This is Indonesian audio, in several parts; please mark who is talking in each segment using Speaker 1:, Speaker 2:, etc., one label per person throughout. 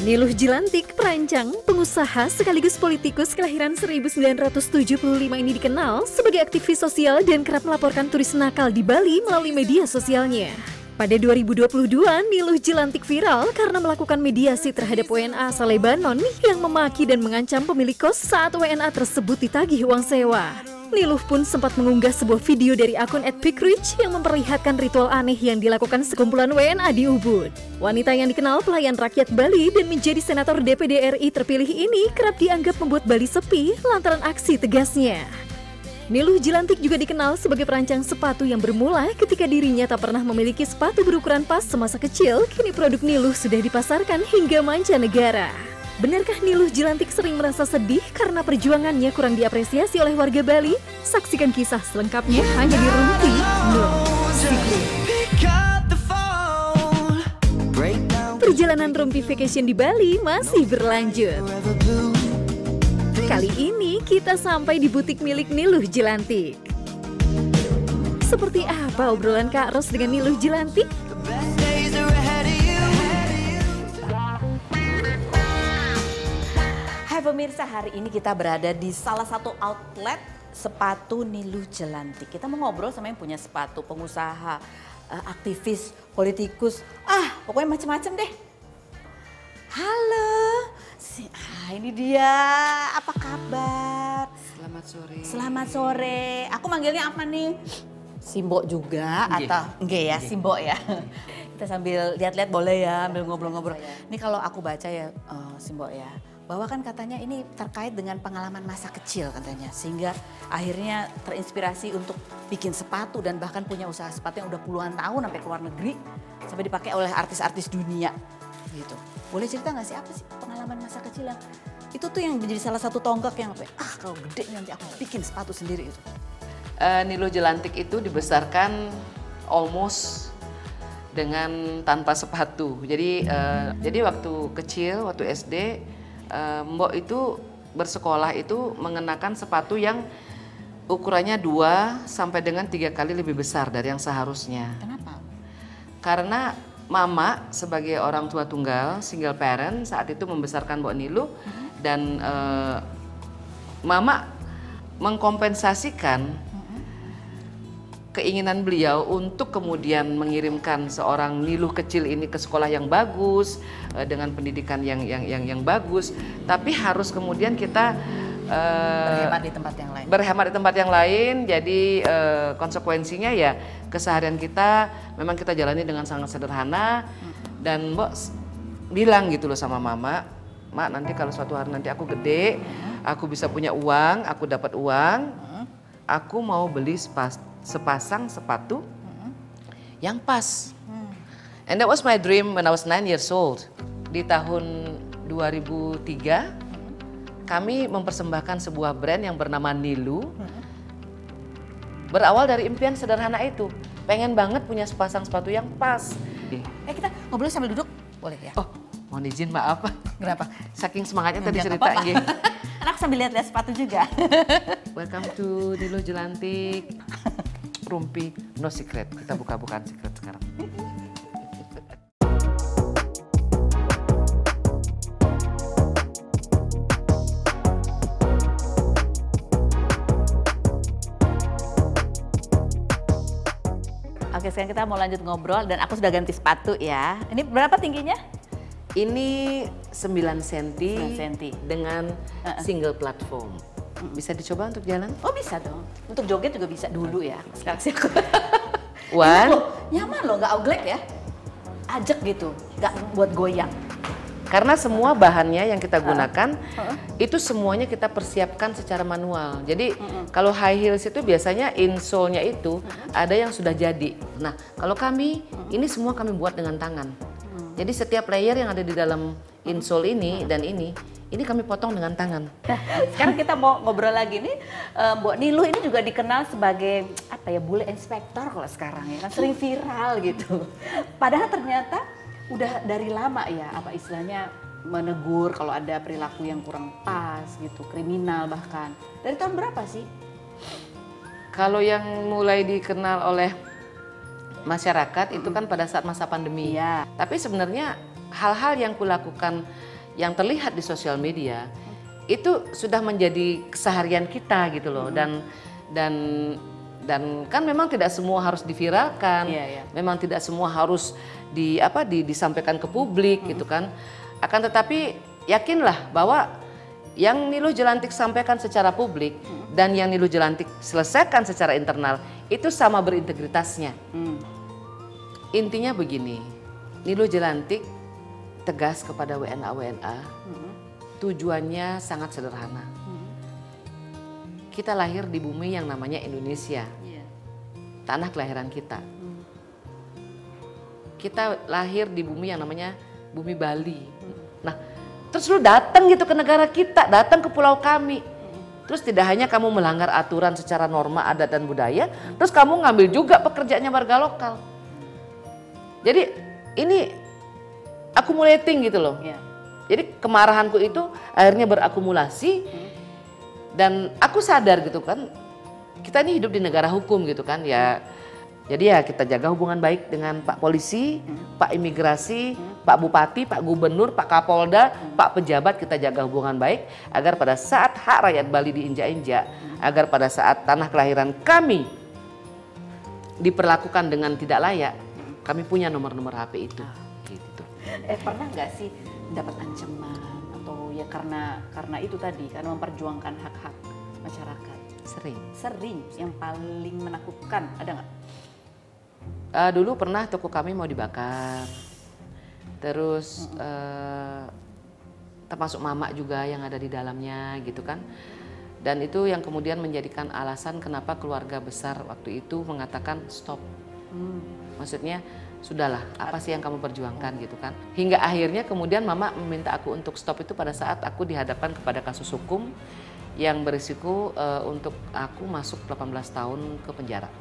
Speaker 1: Niluh Jilantik, perancang, pengusaha sekaligus politikus kelahiran 1975 ini dikenal sebagai aktivis sosial dan kerap melaporkan turis nakal di Bali melalui media sosialnya. Pada 2022, Niluh Jilantik viral karena melakukan mediasi terhadap WNA asal Lebanon yang memaki dan mengancam pemilik kos saat WNA tersebut ditagih uang sewa. Niluh pun sempat mengunggah sebuah video dari akun @pickrich yang memperlihatkan ritual aneh yang dilakukan sekumpulan WNA di Ubud. Wanita yang dikenal pelayan rakyat Bali dan menjadi senator DPD RI terpilih ini kerap dianggap membuat Bali sepi lantaran aksi tegasnya. Niluh Jilantik juga dikenal sebagai perancang sepatu yang bermula ketika dirinya tak pernah memiliki sepatu berukuran pas semasa kecil. Kini produk Niluh sudah dipasarkan hingga mancanegara. Benarkah Niluh Jilantik sering merasa sedih karena perjuangannya kurang diapresiasi oleh warga Bali? Saksikan kisah selengkapnya hanya di Rumpi No Secret. Perjalanan Rumpi Vacation di Bali masih berlanjut. Kali ini kita sampai di butik milik Niluh Jilantik. Seperti apa obrolan Kak Ros dengan Niluh Jilantik?
Speaker 2: Hai pemirsa, hari ini kita berada di salah satu outlet sepatu Niluh Jilantik. Kita mau ngobrol sama yang punya sepatu, pengusaha, aktivis, politikus, pokoknya macam-macam deh. Halo, ini dia, apa kabar?
Speaker 3: Selamat sore.
Speaker 2: Selamat sore, aku manggilnya apa nih? Simbo juga atau enggak ya, Simbo ya. Kita sambil lihat-lihat boleh ya, sambil ngobrol-ngobrol. Ini kalau aku baca ya, Simbo ya, bahwa kan katanya ini terkait dengan pengalaman masa kecil katanya. Sehingga akhirnya terinspirasi untuk bikin sepatu dan bahkan punya usaha sepatu yang udah puluhan tahun sampai ke luar negeri. Sampai dipakai oleh artis-artis dunia gitu. Boleh cerita gak sih apa sih pengalaman masa kecil yang itu tuh yang menjadi salah satu tonggak yang kalau gede nanti aku bikin sepatu sendiri itu.
Speaker 3: Niluh Jilantik itu dibesarkan almost dengan tanpa sepatu. Jadi waktu kecil, waktu SD, Mbok itu bersekolah itu mengenakan sepatu yang ukurannya 2 sampai dengan 3 kali lebih besar dari yang seharusnya.
Speaker 2: Kenapa?
Speaker 3: Karena Mama sebagai orang tua tunggal, single parent saat itu membesarkan Mbok Niluh dan Mama mengkompensasikan keinginan beliau untuk kemudian mengirimkan seorang Niluh kecil ini ke sekolah yang bagus dengan pendidikan yang bagus, tapi harus kemudian kita
Speaker 2: berhemat di tempat yang lain.
Speaker 3: Berhemat di tempat yang lain, jadi konsekuensinya ya keseharian kita memang kita jalani dengan sangat sederhana. Dan Mbok bilang gitu loh sama Mama, Mak nanti kalau suatu hari nanti aku gede, aku bisa punya uang, aku dapat uang, aku mau beli sepasang sepatu yang pas. And that was my dream when I was 9 years old. Di tahun 2003 kami mempersembahkan sebuah brand yang bernama Niluh. Berawal dari impian sederhana itu, pengen banget punya sepasang sepatu yang pas.
Speaker 2: Kita ngobrol sambil duduk, boleh ya?
Speaker 3: Oh, mohon izin maaf.
Speaker 2: Kenapa?
Speaker 3: Saking semangatnya tadi
Speaker 2: Nggak
Speaker 3: cerita.
Speaker 2: Anak sambil lihat-lihat sepatu juga.
Speaker 3: Welcome to Niluh Jilantik. Rumpi No Secret. Kita buka-bukaan secret sekarang.
Speaker 2: Oke, sekarang kita mau lanjut ngobrol dan aku sudah ganti sepatu ya. Ini berapa tingginya?
Speaker 3: Ini 9 cm
Speaker 2: 9 cm.
Speaker 3: dengan single platform. Bisa dicoba untuk jalan?
Speaker 2: Oh bisa dong. Untuk joget juga bisa dulu ya. Sekarang sih aku. Nyaman loh, nggak oglek ya. Ajek gitu, nggak buat goyang.
Speaker 3: Karena semua bahannya yang kita gunakan itu semuanya kita persiapkan secara manual. Jadi kalau high heels itu biasanya insole-nya itu ada yang sudah jadi. Nah kalau kami ini semua kami buat dengan tangan. Jadi setiap layer yang ada di dalam insole ini dan ini kami potong dengan tangan.
Speaker 2: Nah, sekarang kita mau ngobrol lagi nih, Mbok Niluh ini juga dikenal sebagai apa ya, bule inspektor kalau sekarang ya kan, sering viral gitu. Padahal ternyata udah dari lama ya, apa istilahnya menegur kalau ada perilaku yang kurang pas gitu, kriminal bahkan. Dari tahun berapa sih?
Speaker 3: Kalau yang mulai dikenal oleh masyarakat itu kan pada saat masa pandemi.
Speaker 2: Iya.
Speaker 3: Tapi sebenarnya hal-hal yang kulakukan yang terlihat di sosial media itu sudah menjadi keseharian kita gitu loh. Dan kan memang tidak semua harus diviralkan, memang tidak semua harus disampaikan ke publik gitu kan. Akan tetapi yakinlah bahwa yang Niluh Jelantik sampaikan secara publik dan yang Niluh Jelantik selesaikan secara internal itu sama berintegritasnya. Intinya begini, Niluh Jelantik tegas kepada WNA tujuannya sangat sederhana. Kita lahir di bumi yang namanya Indonesia, tanah kelahiran kita. Kita lahir di bumi yang namanya bumi Bali. Nah, terus lu datang gitu ke negara kita, datang ke pulau kami. Terus tidak hanya kamu melanggar aturan secara norma adat dan budaya, terus kamu ngambil juga pekerjaannya warga lokal. Jadi ini accumulating gitu loh. Jadi kemarahanku itu akhirnya berakumulasi. Dan aku sadar gitu kan, kita ini hidup di negara hukum gitu kan ya. Jadi ya kita jaga hubungan baik dengan Pak Polisi, Pak Imigrasi, Pak Bupati, Pak Gubernur, Pak Kapolda, Pak Pejabat, kita jaga hubungan baik agar pada saat hak rakyat Bali diinjak-injak, agar pada saat tanah kelahiran kami diperlakukan dengan tidak layak, kami punya nomor-nomor HP itu. Gitu.
Speaker 2: Pernah nggak sih dapat ancaman atau ya karena itu tadi, karena memperjuangkan hak-hak masyarakat? Sering. Yang paling menakutkan ada nggak?
Speaker 3: Dulu pernah toko kami mau dibakar, terus termasuk mama juga yang ada di dalamnya gitu kan. Dan itu yang kemudian menjadikan alasan kenapa keluarga besar waktu itu mengatakan stop. Maksudnya sudahlah, apa sih yang kamu perjuangkan gitu kan. Hingga akhirnya kemudian mama meminta aku untuk stop itu pada saat aku dihadapkan kepada kasus hukum yang berisiko untuk aku masuk 18 tahun ke penjara.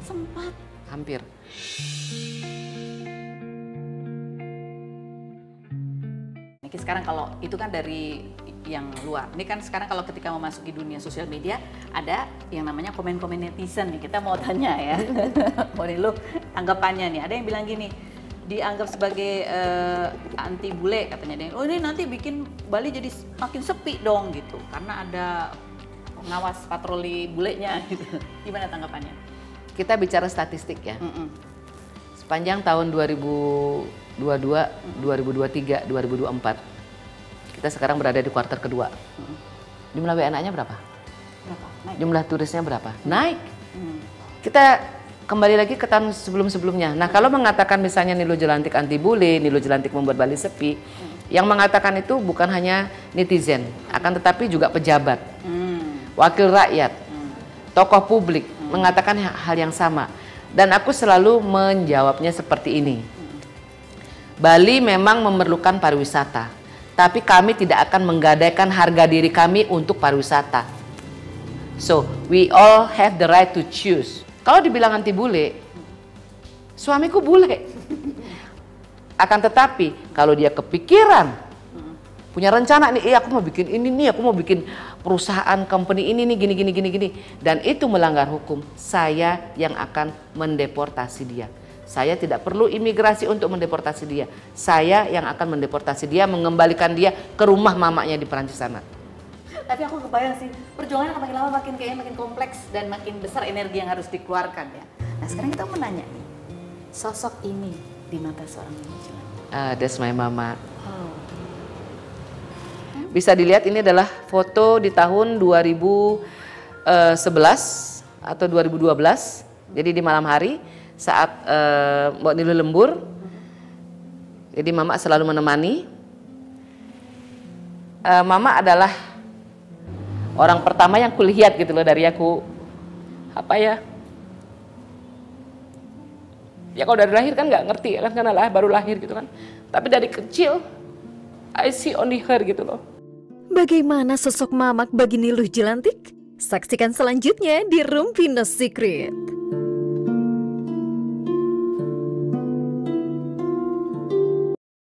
Speaker 2: Sempat?
Speaker 3: Hampir.
Speaker 2: Sekarang kalau itu kan dari yang luar. Ini kan sekarang kalau ketika memasuki dunia sosial media ada yang namanya komen-komen netizen nih. Kita mau tanya ya. Mau nih lu tanggapannya nih. Ada yang bilang gini, dianggap sebagai anti bule katanya. Oh ini nanti bikin Bali jadi makin sepi dong gitu. Karena ada pengawas patroli bulenya gitu. Gimana tanggapannya?
Speaker 3: Kita bicara statistik ya. Sepanjang tahun 2022, 2023, 2024. Kita sekarang berada di kuartal kedua. Jumlah WNA-nya berapa? Naik. Jumlah turisnya berapa? Naik. Kita kembali lagi ke tahun sebelum-sebelumnya. Nah, kalau mengatakan misalnya Niluh Jelantik anti bule, Niluh Jelantik membuat Bali sepi, yang mengatakan itu bukan hanya netizen, akan tetapi juga pejabat, wakil rakyat, tokoh publik mengatakan hal yang sama. Dan aku selalu menjawabnya seperti ini. Bali memang memerlukan pariwisata. Tapi kami tidak akan menggadaikan harga diri kami untuk pariwisata. So, we all have the right to choose. Kalau dibilang anti bule, suamiku bule. Akan tetapi, kalau dia kepikiran, punya rencana nih, aku mau bikin ini nih, aku mau bikin perusahaan company ini nih, gini. Dan itu melanggar hukum, saya yang akan mendeportasi dia. Saya tidak perlu imigrasi untuk mendeportasi dia. Saya yang akan mendeportasi dia, mengembalikan dia ke rumah mamanya di Perancis sana.
Speaker 2: Tapi aku kebayang sih, perjuangan makin lama makin kompleks dan makin besar energi yang harus dikeluarkan ya. Nah sekarang kita mau nanya nih, sosok ini di mata seorang Niluh Jelantik.
Speaker 3: That's my mama. Bisa dilihat ini adalah foto di tahun 2011 atau 2012. Jadi di malam hari saat Mbak Niluh lembur. Jadi mama selalu menemani. Mama adalah orang pertama yang kulihat gitu loh dari aku ya kalau dari lahir kan nggak ngerti kan karena baru lahir gitu kan. Tapi dari kecil I see only her gitu loh.
Speaker 1: Bagaimana sosok Mamak bagi Niluh Jelantik? Saksikan selanjutnya di Room Venus Secret.